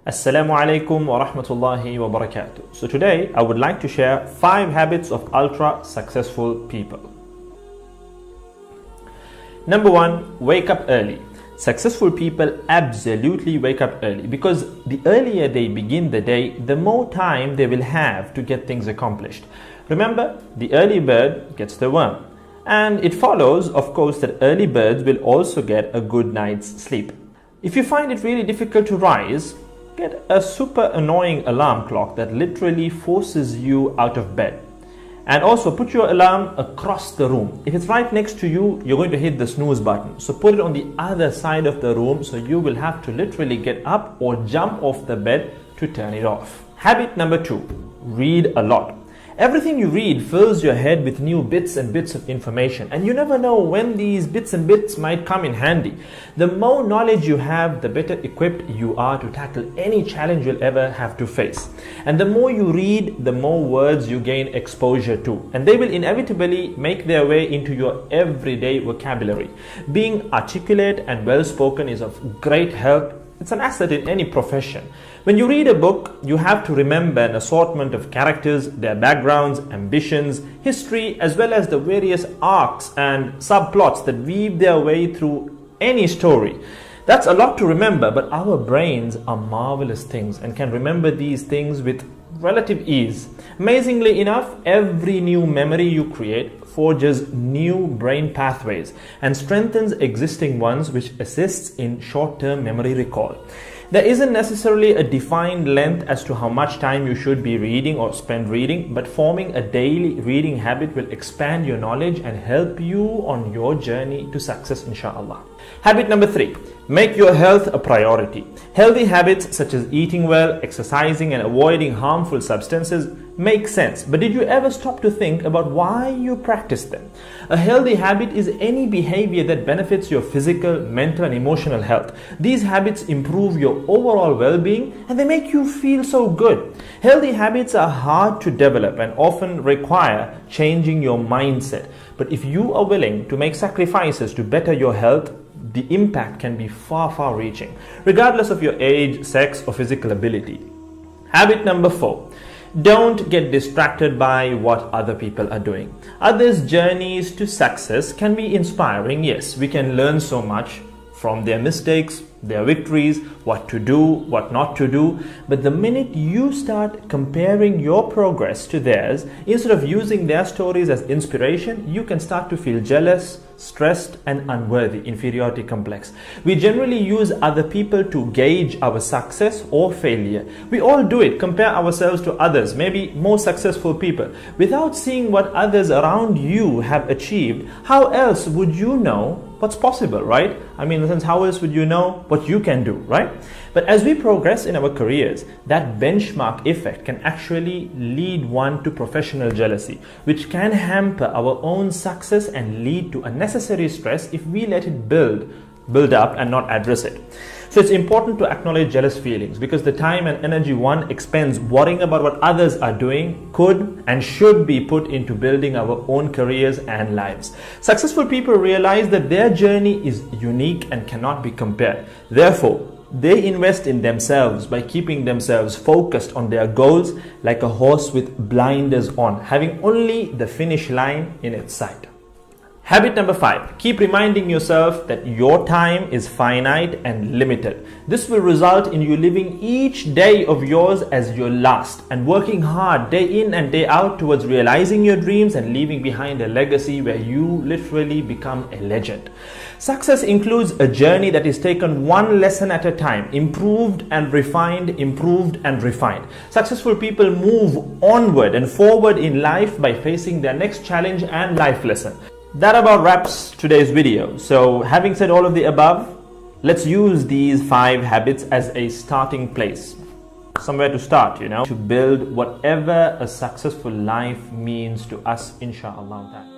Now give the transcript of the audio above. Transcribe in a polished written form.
Assalamu alaikum wa rahmatullahi wa barakatuh. So today I would like to share 5 habits of ultra successful people. Number 1, wake up early. Successful people absolutely wake up early because the earlier they begin the day, the more time they will have to get things accomplished. Remember, the early bird gets the worm. And it follows, of course, that early birds will also get a good night's sleep. If you find it really difficult to rise, get a super annoying alarm clock that literally forces you out of bed. And also put your alarm across the room. If it's right next to you, you're going to hit the snooze button. So put it on the other side of the room so you will have to literally get up or jump off the bed to turn it off. Habit number 2, read a lot. Everything you read fills your head with new bits and bits of information, and you never know when these bits and bits might come in handy. The more knowledge you have, the better equipped you are to tackle any challenge you'll ever have to face. And the more you read, the more words you gain exposure to, and they will inevitably make their way into your everyday vocabulary. Being articulate and well-spoken is of great help. It's an asset in any profession. When you read a book, you have to remember an assortment of characters, their backgrounds, ambitions, history, as well as the various arcs and subplots that weave their way through any story. That's a lot to remember, but our brains are marvelous things and can remember these things with relative ease. Amazingly enough, every new memory you create forges new brain pathways and strengthens existing ones, which assists in short-term memory recall. There isn't necessarily a defined length as to how much time you should be reading or spend reading, but forming a daily reading habit will expand your knowledge and help you on your journey to success, inshallah. Habit number 3, make your health a priority. Healthy habits such as eating well, exercising, and avoiding harmful substances make sense, but did you ever stop to think about why you practice them? A healthy habit is any behavior that benefits your physical, mental, and emotional health. These habits improve your overall well-being and they make you feel so good. Healthy habits are hard to develop and often require changing your mindset. But if you are willing to make sacrifices to better your health, the impact can be far reaching, regardless of your age, sex, or physical ability. Habit number 4. Don't get distracted by what other people are doing. Others' journeys to success can be inspiring. Yes, we can learn so much from their mistakes, their victories, what to do, what not to do. But the minute you start comparing your progress to theirs, instead of using their stories as inspiration, you can start to feel jealous, stressed, and unworthy, inferiority complex. We generally use other people to gauge our success or failure. We all do it, compare ourselves to others, maybe more successful people. Without seeing what others around you have achieved, how else would you know what's possible, right? I mean, in a sense, how else would you know what you can do, right? But as we progress in our careers, that benchmark effect can actually lead one to professional jealousy, which can hamper our own success and lead to unnecessary stress if we let it build up and not address it. So it's important to acknowledge jealous feelings because the time and energy one expends worrying about what others are doing could and should be put into building our own careers and lives. Successful people realize that their journey is unique and cannot be compared. Therefore, they invest in themselves by keeping themselves focused on their goals like a horse with blinders on, having only the finish line in its sight. Habit number 5, keep reminding yourself that your time is finite and limited. This will result in you living each day of yours as your last and working hard day in and day out towards realizing your dreams and leaving behind a legacy where you literally become a legend. Success includes a journey that is taken one lesson at a time, improved and refined, improved and refined. Successful people move onward and forward in life by facing their next challenge and life lesson. That about wraps today's video. So having said all of the above, let's use these 5 habits as a starting place. Somewhere to start, to build whatever a successful life means to us, inshallah.